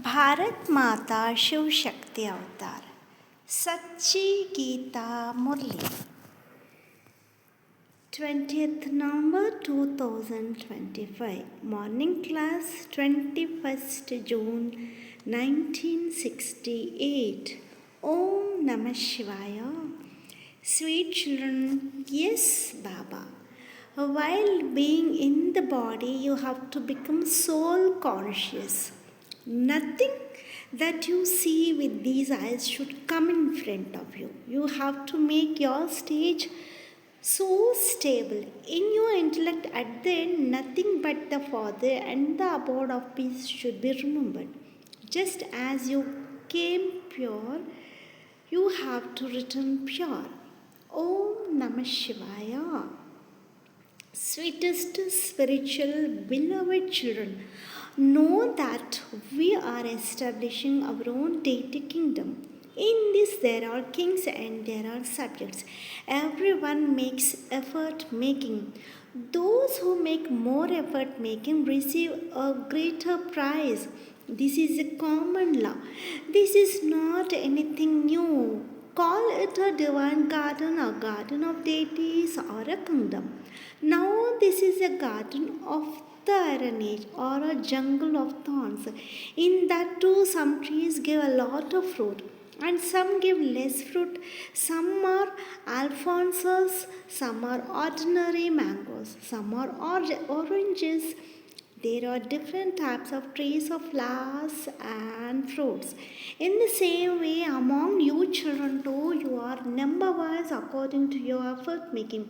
भारत माता शिव शक्ति अवतार सच्ची गीता मुरली 20th November 2025 Morning Class 21st June 1968 Om Namah Shivaya. Sweet children, yes Baba. While being in the body, you have to become soul conscious. Nothing that you see with these eyes should come in front of you. You have to make your stage so stable in your intellect. At the end, nothing but the Father and the abode of peace should be remembered. Just as you came pure, you have to return pure. Om Namah Shivaya. Sweetest spiritual beloved children, know that we are establishing our own deity kingdom. In this there are kings and there are subjects. Everyone makes effort making. Those who make more effort making receive a greater prize. This is a common law. This is not anything new. Call it a divine garden, a garden of deities, or a kingdom. Now this is a garden of the Iron Age or a jungle of thorns. In that too, some trees give a lot of fruit and some give less fruit. Some are alphonsus, some are ordinary mangoes, some are oranges. There are different types of trees of flowers and fruits. In the same way, among you children too, you are number wise according to your effort making.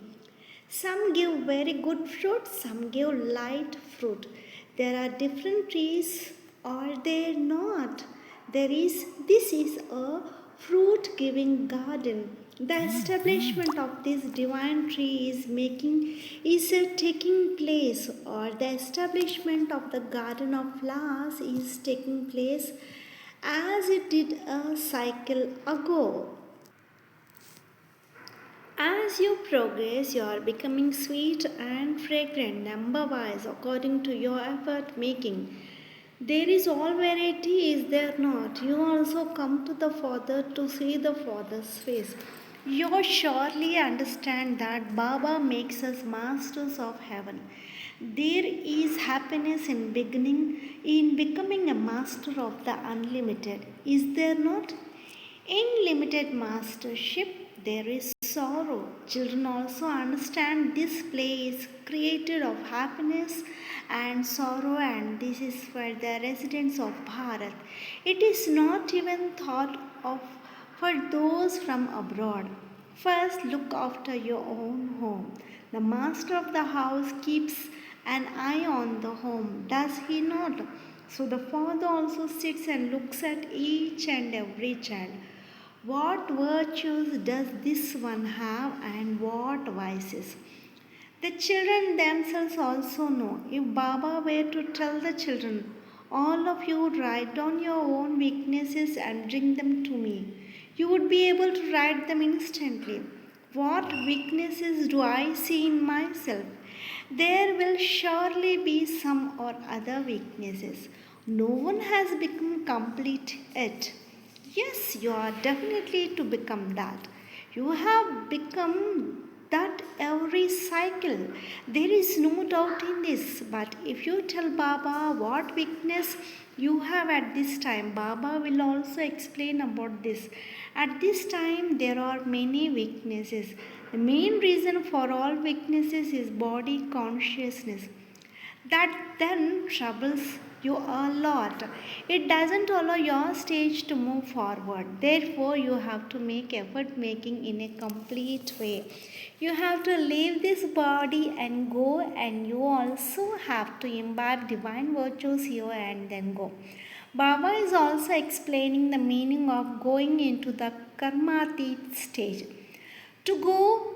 Some give very good fruit, some give light fruit. There are different trees, are there not? This is a fruit giving garden. The establishment of this divine tree is taking place, or the establishment of the garden of flowers is taking place as it did a cycle ago. As you progress, you are becoming sweet and fragrant number wise according to your effort making. There is all variety, is there not? You also come to the Father to see the Father's face. You surely understand that Baba makes us masters of heaven. There is happiness in becoming a master of the unlimited, is there not? In limited mastership, there is sorrow. Children also understand this play is created of happiness and sorrow, and this is for the residents of Bharat. It is not even thought of for those from abroad. First, look after your own home. The master of the house keeps an eye on the home, does he not? So the father also sits and looks at each and every child. What virtues does this one have and what vices? The children themselves also know. If Baba were to tell the children, all of you write down your own weaknesses and bring them to me, you would be able to write them instantly. What weaknesses do I see in myself? There will surely be some or other weaknesses. No one has become complete yet. Yes, you are definitely to become that. You have become that every cycle. There is no doubt in this. But if you tell Baba what weakness you have at this time, Baba will also explain about this. At this time, there are many weaknesses. The main reason for all weaknesses is body consciousness. That then troubles you a lot. It doesn't allow your stage to move forward. Therefore, you have to make effort making in a complete way. You have to leave this body and go, and you also have to imbibe divine virtues here and then go. Baba is also explaining the meaning of going into the karmatit stage. To go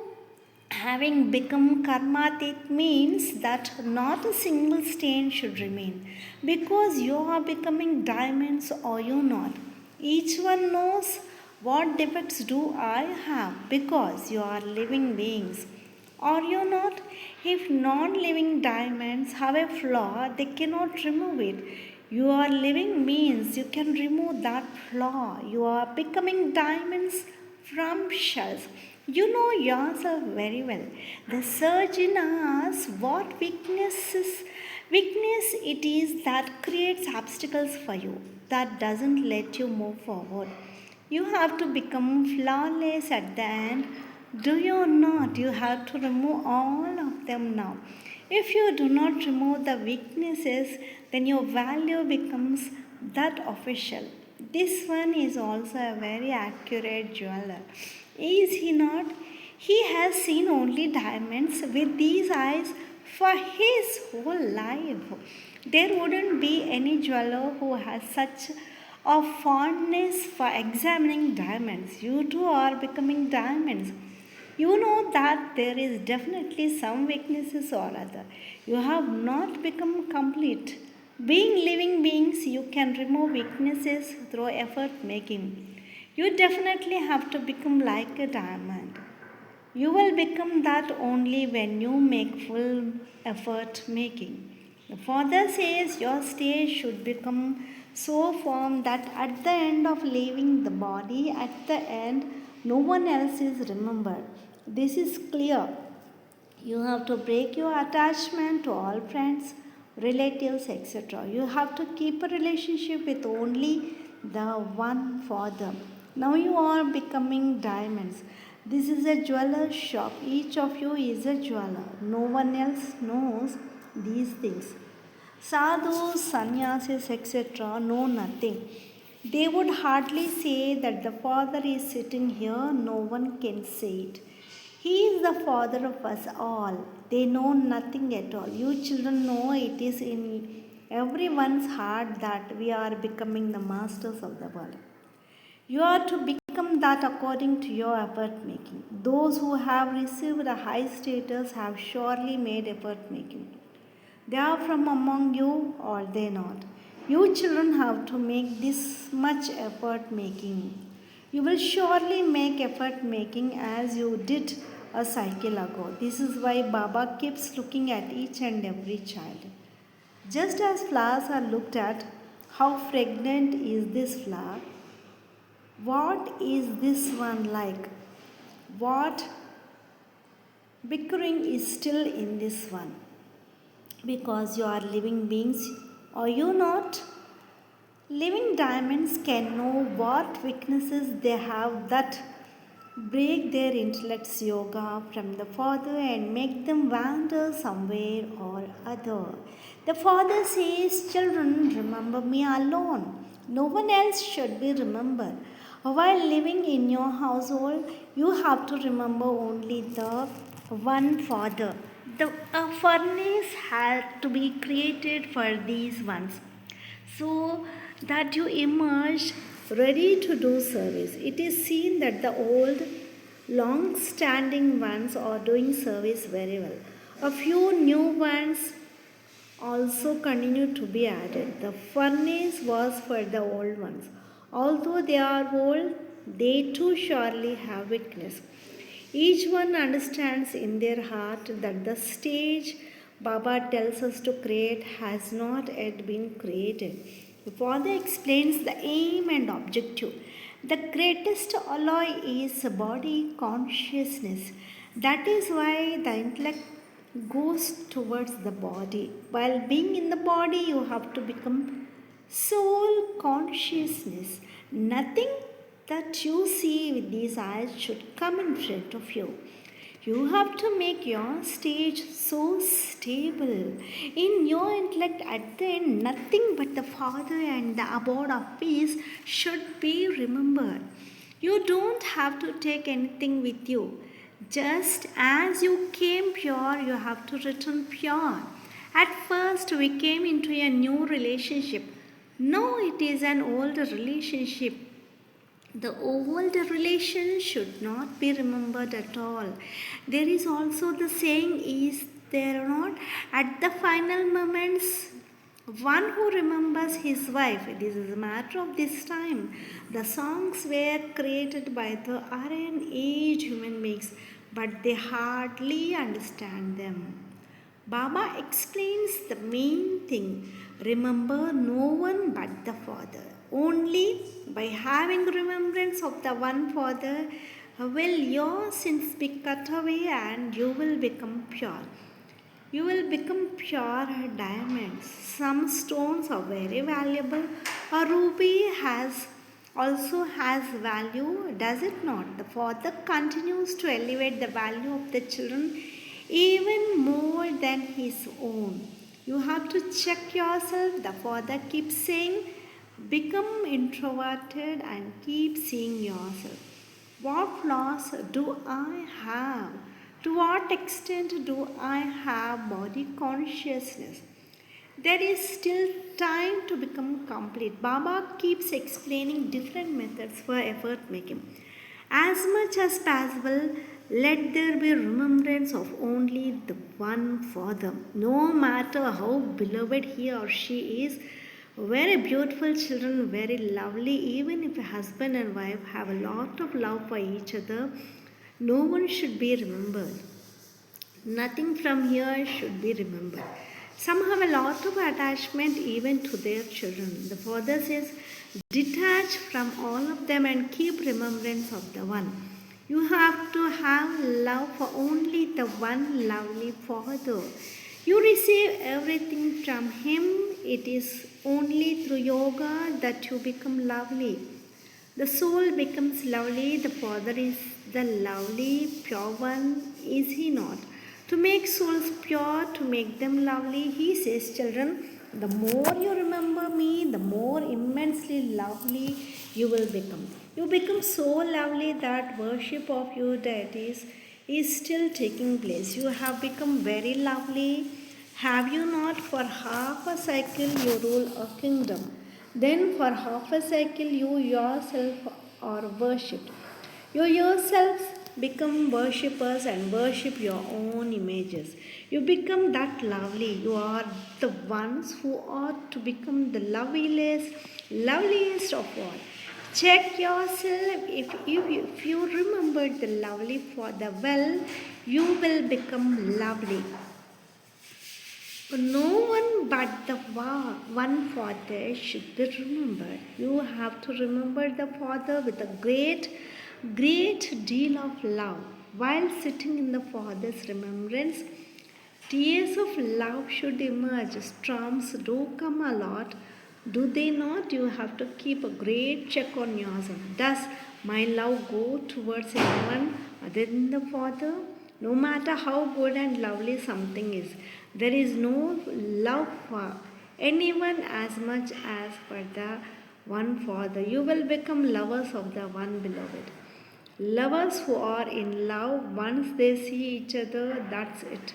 having become karmatit means that not a single stain should remain, because you are becoming diamonds or you not. Each one knows what defects do I have, because you are living beings. Are you not? If non living diamonds have a flaw, they cannot remove it. You are living means you can remove that flaw. You are becoming diamonds from shells. You know yourself very well. The surge in us, what weakness it is that creates obstacles for you, that doesn't let you move forward. You have to become flawless at the end. Do you not? You have to remove all of them now. If you do not remove the weaknesses, then your value becomes that official. This one is also a very accurate jeweler. Is he not? He has seen only diamonds with these eyes for his whole life. There wouldn't be any jeweler who has such a fondness for examining diamonds. You too are becoming diamonds. You know that there is definitely some weaknesses or other. You have not become complete. Being living beings, you can remove weaknesses through effort making. You definitely have to become like a diamond. You will become that only when you make full effort making. The Father says your stage should become so firm that at the end of leaving the body, at the end, no one else is remembered. This is clear. You have to break your attachment to all friends, relatives, etc. You have to keep a relationship with only the one Father. Now you are becoming diamonds. This is a jeweler's shop. Each of you is a jeweler. No one else knows these things. Sadhus, sannyasis, etc. know nothing. They would hardly say that the Father is sitting here, no one can say it. He is the Father of us all. They know nothing at all. You children know it is in everyone's heart that we are becoming the masters of the world. You are to become that according to your effort making. Those who have received a high status have surely made effort making. They are from among you or they not. You children have to make this much effort making. You will surely make effort making as you did a cycle ago. This is why Baba keeps looking at each and every child. Just as flowers are looked at, how fragrant is this flower? What is this one like? What bickering is still in this one? Because you are living beings, are you not? Living diamonds can know what weaknesses they have that break their intellect's yoga from the Father and make them wander somewhere or other. The Father says, children, remember me alone. No one else should be remembered. While living in your household, you have to remember only the one Father. The furnace had to be created for these ones, so that you emerge ready to do service. It is seen that the old, long standing ones are doing service very well. A few new ones also continue to be added. The furnace was for the old ones. Although they are old, they too surely have weakness. Each one understands in their heart that the stage Baba tells us to create has not yet been created. The Father explains the aim and objective. The greatest alloy is body consciousness. That is why the intellect goes towards the body. While being in the body, you have to become soul consciousness. Nothing that you see with these eyes should come in front of you. You have to make your stage so stable. In your intellect, at the end, nothing but the Father and the abode of peace should be remembered. You don't have to take anything with you. Just as you came pure, you have to return pure. At first, we came into a new relationship. No, it is an old relationship. The old relation should not be remembered at all. There is also the saying, is there not? At the final moments, one who remembers his wife. This is a matter of this time. The songs were created by the Aryan age human beings, but they hardly understand them. Baba explains the main thing. Remember no one but the Father. Only by having remembrance of the one Father will your sins be cut away and you will become pure. You will become pure diamonds. Some stones are very valuable. A ruby has also has value, does it not? The Father continues to elevate the value of the children even more than his own. You have to check yourself. The Father keeps saying, become introverted and keep seeing yourself. What flaws do I have? To what extent do I have body consciousness? There is still time to become complete. Baba keeps explaining different methods for effort making. As much as possible, let there be remembrance of only the one Father. No matter how beloved he or she is, very beautiful children, very lovely, even if a husband and wife have a lot of love for each other, no one should be remembered. Nothing from here should be remembered. Some have a lot of attachment even to their children. The Father says, detach from all of them and keep remembrance of the one. You have to have love for only the one lovely Father. You receive everything from Him. It is only through yoga that you become lovely. The soul becomes lovely, the Father is the lovely, pure one, is He not? To make souls pure, to make them lovely, He says, children, the more you remember me, the more immensely lovely you will become. You become so lovely that worship of your deities is still taking place. You have become very lovely. Have you not? For half a cycle you rule a kingdom. Then for half a cycle you yourself are worshipped. You yourselves become worshippers and worship your own images. You become that lovely. You are the ones who ought to become the loveliest of all. Check yourself. If you remember the lovely for the well, you will become lovely. No one but the one Father should be remembered. You have to remember the Father with a great deal of love. While sitting in the Father's remembrance, tears of love should emerge. Storms do come a lot, do they not? You have to keep a great check on yourself. Does my love go towards anyone other than the Father? No matter how good and lovely something is, there is no love for anyone as much as for the one Father. You will become lovers of the one beloved. Lovers who are in love, once they see each other, that's it.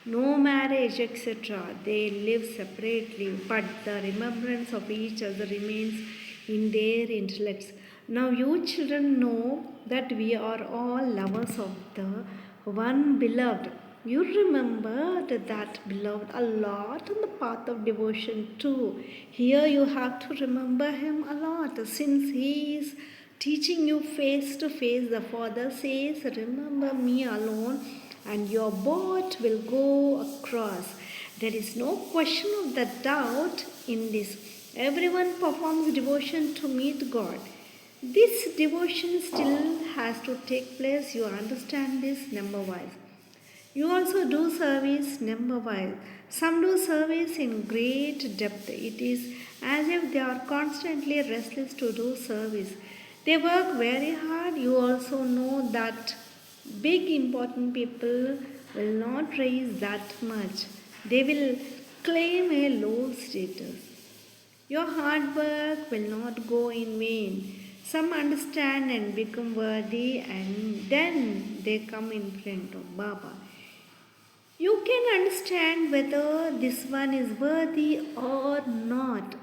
No marriage, etc. They live separately, but the remembrance of each other remains in their intellects. Now, you children know that we are all lovers of the one beloved. You remembered that beloved a lot on the path of devotion too. Here you have to remember him a lot since he is teaching you face to face. The Father says, remember me alone and your boat will go across. There is no question of the doubt in this. Everyone performs devotion to meet God. This devotion still has to take place. You understand this number wise. You also do service number wise. Some do service in great depth. It is as if they are constantly restless to do service. They work very hard. You also know that big important people will not raise that much. They will claim a low status. Your hard work will not go in vain. Some understand and become worthy, and then they come in front of Baba. You can understand whether this one is worthy or not.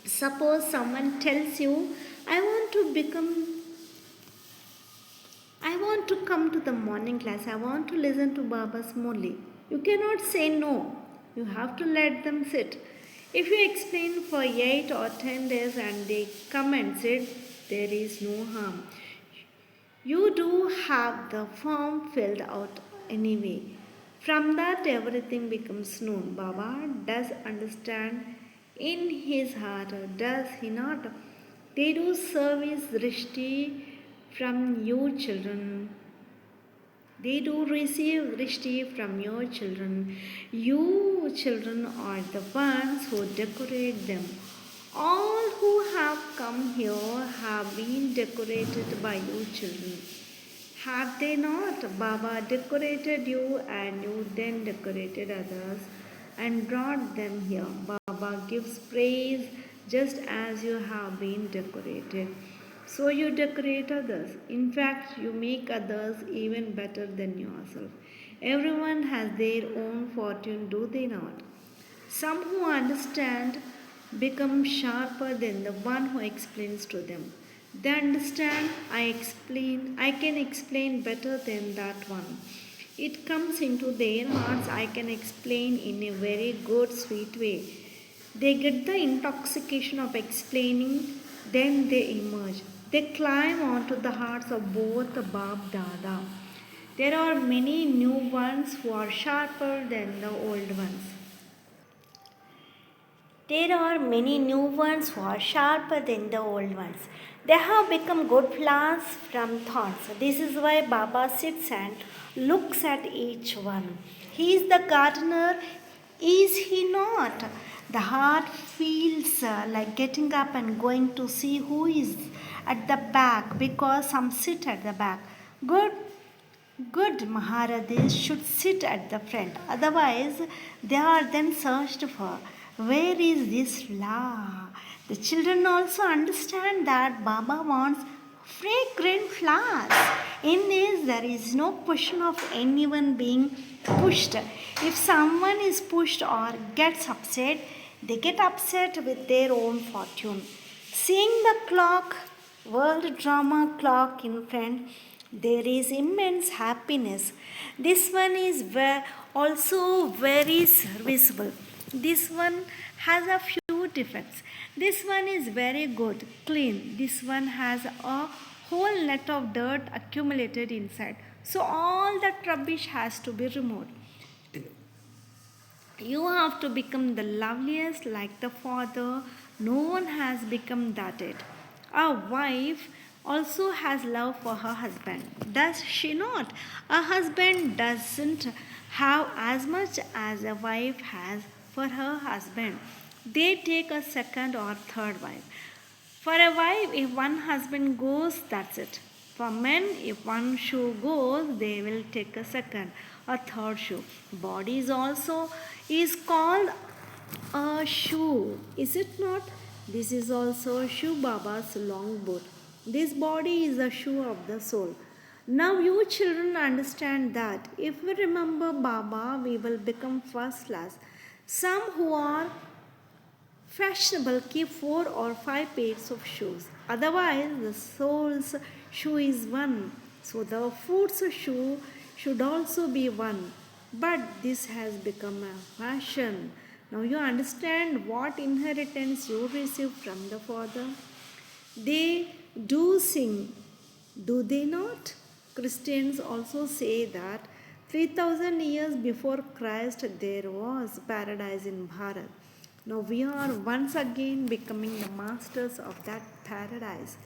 Suppose someone tells you, I want to come to the morning class, I want to listen to Baba's Murli. You cannot say no. You have to let them sit. If you explain for 8 or 10 days and they come and sit, there is no harm. You do have the form filled out anyway. From that, everything becomes known. Baba does understand in his heart, does he not? They do service drishti from you children. They do receive drishti from your children. You children are the ones who decorate them. All who have come here have been decorated by you children. Have they not? Baba decorated you and you then decorated others and brought them here. Baba gives praise just as you have been decorated. So you decorate others. In fact, you make others even better than yourself. Everyone has their own fortune, do they not? Some who understand become sharper than the one who explains to them. They understand, I can explain better than that one. It comes into their hearts, I can explain in a very good, sweet way. They get the intoxication of explaining, then they emerge. They climb onto the hearts of both the Bab Dada. There are many new ones who are sharper than the old ones. There are many new ones who are sharper than the old ones. They have become good plants from thorns. This is why Baba sits and looks at each one. He is the gardener, is he not? The heart feels like getting up and going to see who is at the back because some sit at the back. Good Good Maharadis should sit at the front, otherwise, they are then searched for. Where is this flower? The children also understand that Baba wants fragrant flowers. In this, there is no question of anyone being pushed. If someone is pushed or gets upset, they get upset with their own fortune. Seeing the clock, world drama clock in front, there is immense happiness. This one is also very serviceable. This one has a few defects. This one is very good, clean. This one has a whole net of dirt accumulated inside. So all that rubbish has to be removed. You have to become the loveliest like the father. No one has become that yet. A wife also has love for her husband. Does she not? A husband doesn't have as much as a wife has for her husband. They take a second or third wife. For a wife, if one husband goes, that's it. For men, if one shoe goes, they will take a second or third shoe. Body is also is called a shoe, is it not? This is also Shoe Baba's long boot. This body is a shoe of the soul. Now you children understand that if we remember Baba, we will become first class. Some who are fashionable keep 4 or 5 pairs of shoes. Otherwise, the soul's shoe is one. So the foot's shoe should also be one. But this has become a fashion. Now you understand what inheritance you receive from the Father. They do sing, do they not? Christians also say that 3000 years before Christ there was paradise in Bharat. Now we are once again becoming the masters of that paradise.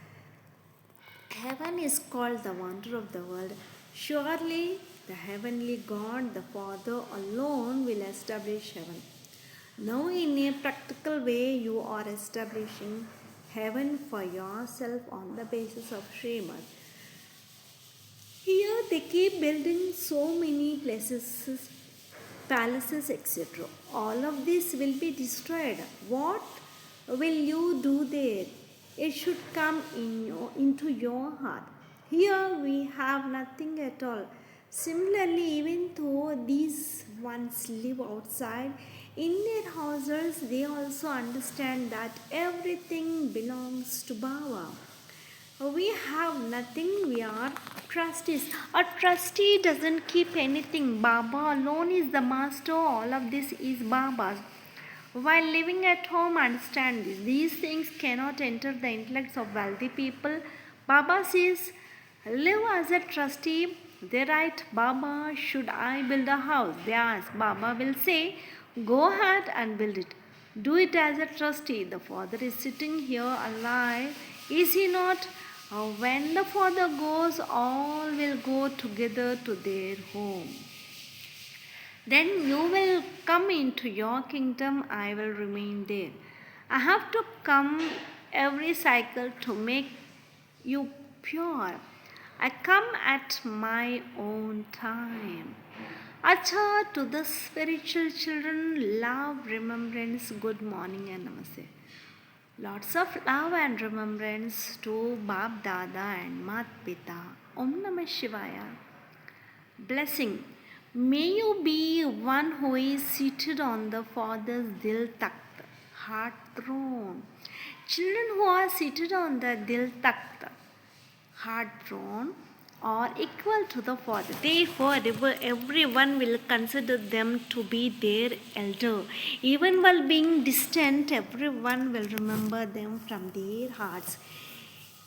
Heaven is called the wonder of the world. Surely the heavenly God, the Father alone will establish heaven. Now in a practical way you are establishing heaven for yourself on the basis of Srimad. Here they keep building so many places, palaces, etc. All of this will be destroyed. What will you do there? It should come into your heart. Here we have nothing at all. Similarly, even though these ones live outside, in their houses they also understand that everything belongs to Baba. We have nothing, we are trustees. A trustee doesn't keep anything. Baba alone is the master, all of this is Baba's. While living at home, understand this. These things cannot enter the intellects of wealthy people. Baba says, live as a trustee, They write, Baba, should I build a house? They ask. Baba will say, go ahead and build it. Do it as a trustee. The father is sitting here alive. Is he not? When the father goes, all will go together to their home. Then you will come into your kingdom, I will remain there. I have to come every cycle to make you pure. I come at my own time. Acha to the spiritual children, love, remembrance, good morning and namaste. Lots of love and remembrance to Bab Dada and Mat Pita. Om Namah Shivaya. Blessing. May you be one who is seated on the Father's Dil Takht, heart throne. Children who are seated on the Dil Takht, heart throne, are equal to the Father. Therefore, everyone will consider them to be their elder. Even while being distant, everyone will remember them from their hearts.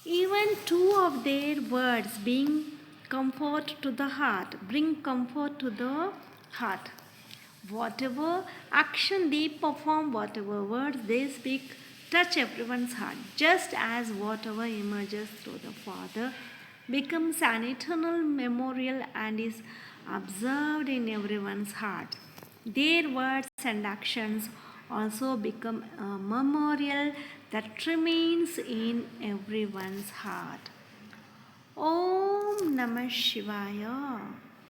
Even two of their words being comfort to the heart, bring comfort to the heart. Whatever action they perform, whatever words they speak, touch everyone's heart, just as whatever emerges through the Father becomes an eternal memorial and is observed in everyone's heart. Their words and actions also become a memorial that remains in everyone's heart. Om Namah Shivaya.